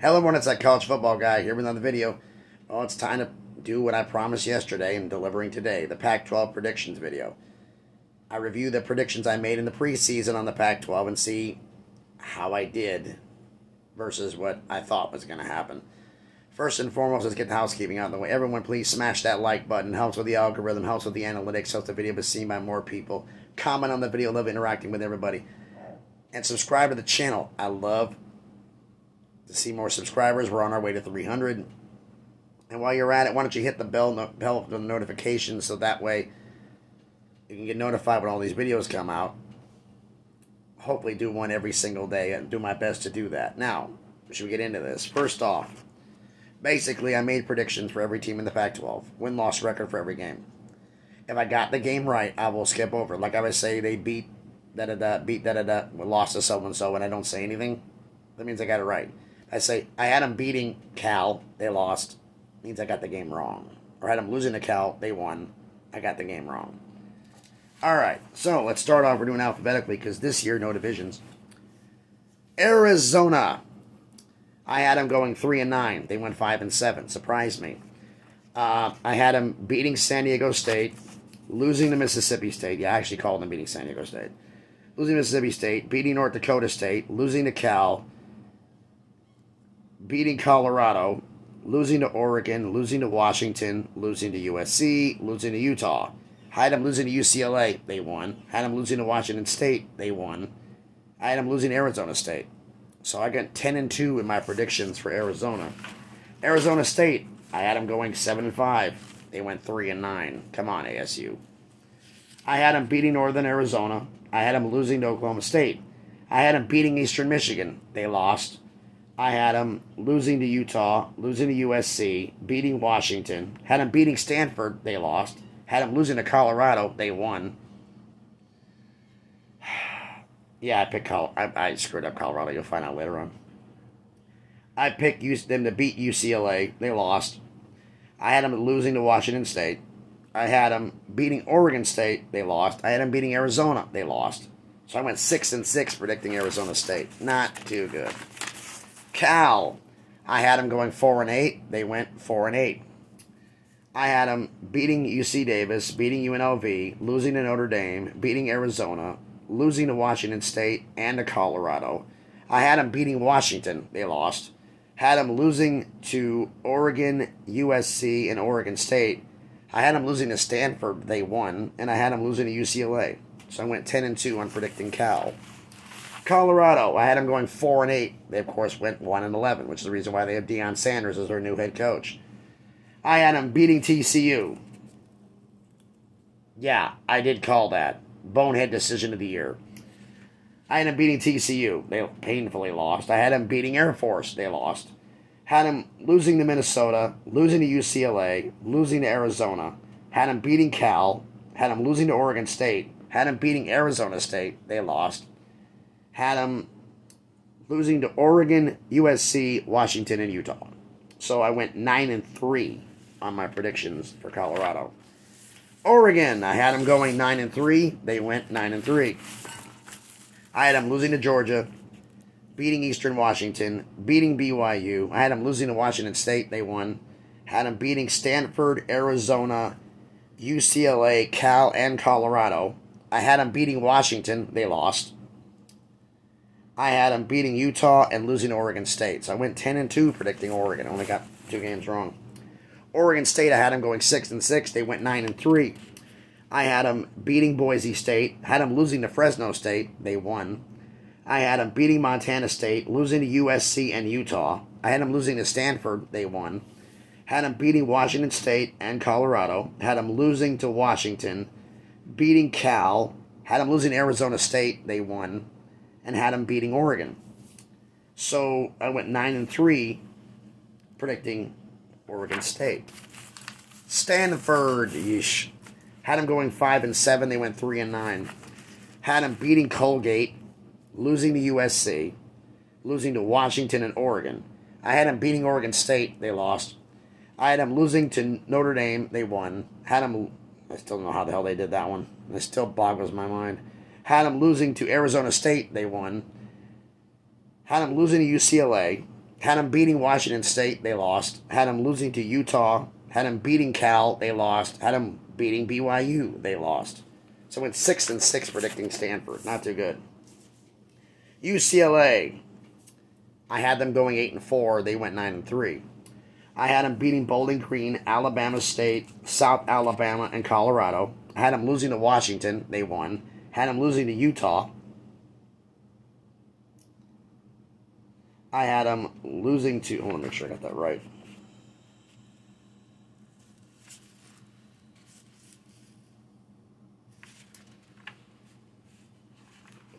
Hello everyone, it's that college football guy here with another video. Well, it's time to do what I promised yesterday and delivering today, the Pac-12 predictions video. I review the predictions I made in the preseason on the Pac-12 and see how I did versus what I thought was going to happen. First and foremost, let's get the housekeeping out of the way. Everyone, please smash that like button. Helps with the algorithm, helps with the analytics, helps the video be seen by more people. Comment on the video, love interacting with everybody. And subscribe to the channel. I love to see more subscribers. We're on our way to 300. And while you're at it, why don't you hit the bell notifications so that way you can get notified when all these videos come out. Hopefully do one every single day and do my best to do that. Now, should we get into this? First off, basically I made predictions for every team in the Pac-12. Win-loss record for every game. If I got the game right, I will skip over. Like I would say, they beat da-da-da, lost to so-and-so, and I don't say anything. That means I got it right. I say, I had them beating Cal, they lost. Means I got the game wrong. Or I had them losing to Cal, they won. I got the game wrong. Alright, so let's start off. We're doing alphabetically because this year, no divisions. Arizona. I had them going 3-9. They went 5-7. Surprised me. I had them beating San Diego State, losing to Mississippi State. Yeah, I actually called them beating San Diego State. Losing to Mississippi State, beating North Dakota State, losing to Cal, beating Colorado, losing to Oregon, losing to Washington, losing to USC, losing to Utah. Had them losing to UCLA, they won. Had them losing to Washington State, they won. I had them losing to Arizona State. So I got 10-2 in my predictions for Arizona. Arizona State, I had them going 7-5. They went 3-9. Come on, ASU. I had them beating Northern Arizona. I had them losing to Oklahoma State. I had them beating Eastern Michigan. They lost. I had them losing to Utah, losing to USC, beating Washington. Had them beating Stanford. They lost. Had them losing to Colorado. They won. Yeah, I picked I screwed up Colorado. You'll find out later on. I picked them to beat UCLA. They lost. I had them losing to Washington State. I had them beating Oregon State. They lost. I had them beating Arizona. They lost. So I went 6-6 predicting Arizona State. Not too good. Cal. I had them going 4-8. They went 4-8. I had them beating UC Davis, beating UNLV, losing to Notre Dame, beating Arizona, losing to Washington State and to Colorado. I had them beating Washington. They lost. Had them losing to Oregon, USC, and Oregon State. I had them losing to Stanford. They won. And I had them losing to UCLA. So I went 10-2 on predicting Cal. Colorado, I had them going 4-8. They, of course, went 1-11, which is the reason why they have Deion Sanders as their new head coach. I had them beating TCU. Yeah, I did call that. Bonehead decision of the year. I had them beating TCU. They painfully lost. I had them beating Air Force. They lost. Had them losing to Minnesota, losing to UCLA, losing to Arizona. Had them beating Cal. Had them losing to Oregon State. Had them beating Arizona State. They lost. Had them losing to Oregon, USC, Washington, and Utah. So I went 9-3 on my predictions for Colorado. Oregon, I had them going 9-3. They went 9-3. I had them losing to Georgia, beating Eastern Washington, beating BYU. I had them losing to Washington State. They won. Had them beating Stanford, Arizona, UCLA, Cal, and Colorado. I had them beating Washington. They lost. I had them beating Utah and losing to Oregon State. So I went 10-2 predicting Oregon. I only got 2 games wrong. Oregon State, I had them going 6-6. They went 9-3. I had them beating Boise State. Had them losing to Fresno State. They won. I had them beating Montana State, losing to USC and Utah. I had them losing to Stanford. They won. Had them beating Washington State and Colorado. Had them losing to Washington, beating Cal. Had them losing to Arizona State. They won. And had them beating Oregon. So I went 9-3 predicting Oregon State. Stanford, yeesh. Had them going 5-7. They went 3-9. Had them beating Colgate, losing to USC, losing to Washington and Oregon. I had them beating Oregon State. They lost. I had them losing to Notre Dame. They won. Had them. I still don't know how the hell they did that one. It still boggles my mind. Had them losing to Arizona State. They won. Had them losing to UCLA. Had them beating Washington State, they lost. Had them losing to Utah. Had them beating Cal, they lost. Had them beating BYU, they lost. So I went 6-6 predicting Stanford. Not too good. UCLA, I had them going 8-4. They went 9-3. I had them beating Bowling Green, Alabama State, South Alabama, and Colorado. I had them losing to Washington. They won. Had them losing to Utah. I had them losing to... I want to make sure I got that right.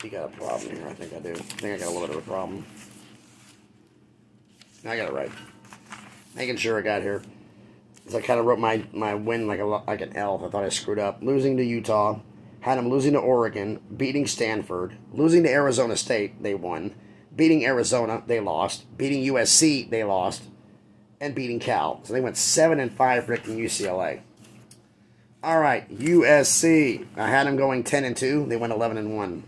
You got a problem here. I think I do. I think I got a little bit of a problem. I got it right. Making sure I got here. Because I kind of wrote my win like an L. I thought I screwed up. Losing to Utah. Had them losing to Oregon. Beating Stanford. Losing to Arizona State. They won. Beating Arizona. They lost. Beating USC. They lost. And beating Cal. So they went 7-5 predicting UCLA. All right. USC. I had them going 10-2. They went 11-1.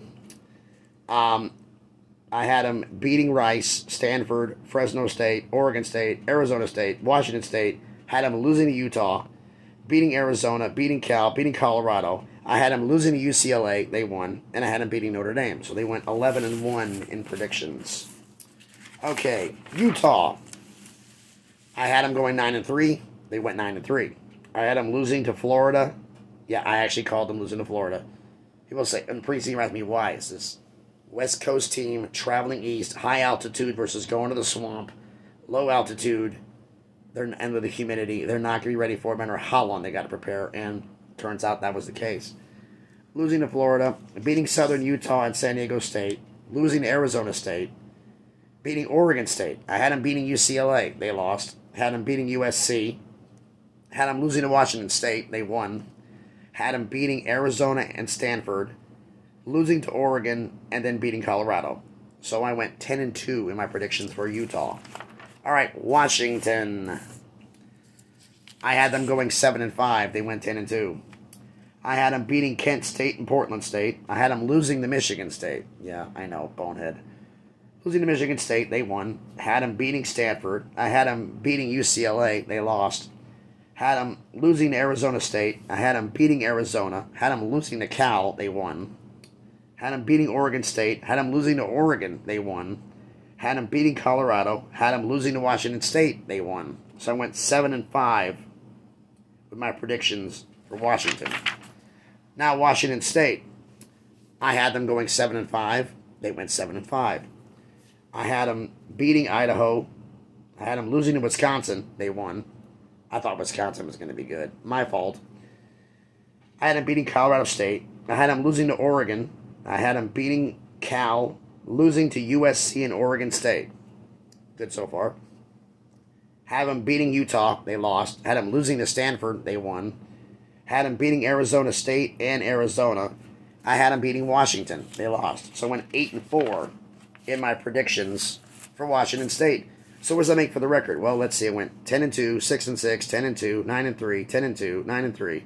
I had them beating Rice, Stanford, Fresno State, Oregon State, Arizona State, Washington State. Had them losing to Utah, beating Arizona, beating Cal, beating Colorado. I had them losing to UCLA. They won. And I had them beating Notre Dame. So they went 11-1 in predictions. Okay, Utah. I had them going 9-3. They went 9-3. I had them losing to Florida. Yeah, I actually called them losing to Florida. People say, and preseason asked me, why is this? West Coast team traveling east, high altitude versus going to the swamp, low altitude, and with the humidity. They're not going to be ready for it, no matter how long they got to prepare, and turns out that was the case. Losing to Florida, beating Southern Utah and San Diego State, losing to Arizona State, beating Oregon State. I had them beating UCLA. They lost. Had them beating USC. Had them losing to Washington State. They won. Had them beating Arizona and Stanford, losing to Oregon, and then beating Colorado. So I went 10-2 in my predictions for Utah. All right, Washington. I had them going 7-5. They went 10-2. I had them beating Kent State and Portland State. I had them losing to Michigan State. Yeah, I know, bonehead. Losing to Michigan State, they won. Had them beating Stanford. I had them beating UCLA. They lost. Had them losing to Arizona State. I had them beating Arizona. Had them losing to Cal. They won. Had them beating Oregon State. Had them losing to Oregon. They won. Had them beating Colorado. Had them losing to Washington State. They won. So I went 7-5 with my predictions for Washington. Now Washington State. I had them going 7-5. They went 7-5. I had them beating Idaho. I had them losing to Wisconsin. They won. I thought Wisconsin was going to be good. My fault. I had them beating Colorado State. I had them losing to Oregon. I had them beating Cal, losing to USC and Oregon State. Good so far. Had them beating Utah. They lost. Had them losing to Stanford. They won. Had them beating Arizona State and Arizona. I had them beating Washington. They lost. So I went 8-4 in my predictions for Washington State. So what does that make for the record? Well, let's see. It went 10-2, 6-6, 10-2, 9-3, 10-2, 9-3,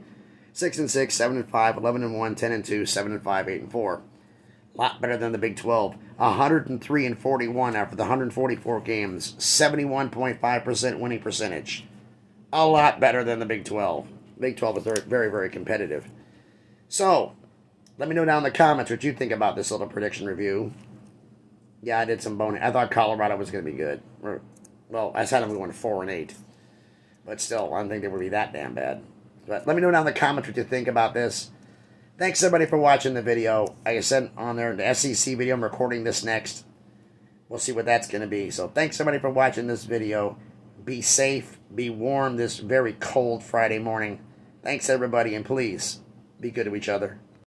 6-6, 7-5, 11-1, 10-2, 7-5, 8-4. A lot better than the Big 12. 103-41 after the 144 games. 71.5% winning percentage. A lot better than the Big 12. Big 12 is very, very competitive. So, let me know down in the comments what you think about this little prediction review. Yeah, I did some bonus. I thought Colorado was going to be good. Well, I said I'm going 4-8. But still, I don't think they would be that damn bad. But let me know down in the comments what you think about this. Thanks, everybody, for watching the video. Like I said on there, the SEC video, I'm recording this next. We'll see what that's going to be. So thanks, everybody, for watching this video. Be safe. Be warm this very cold Friday morning. Thanks, everybody, and please, be good to each other.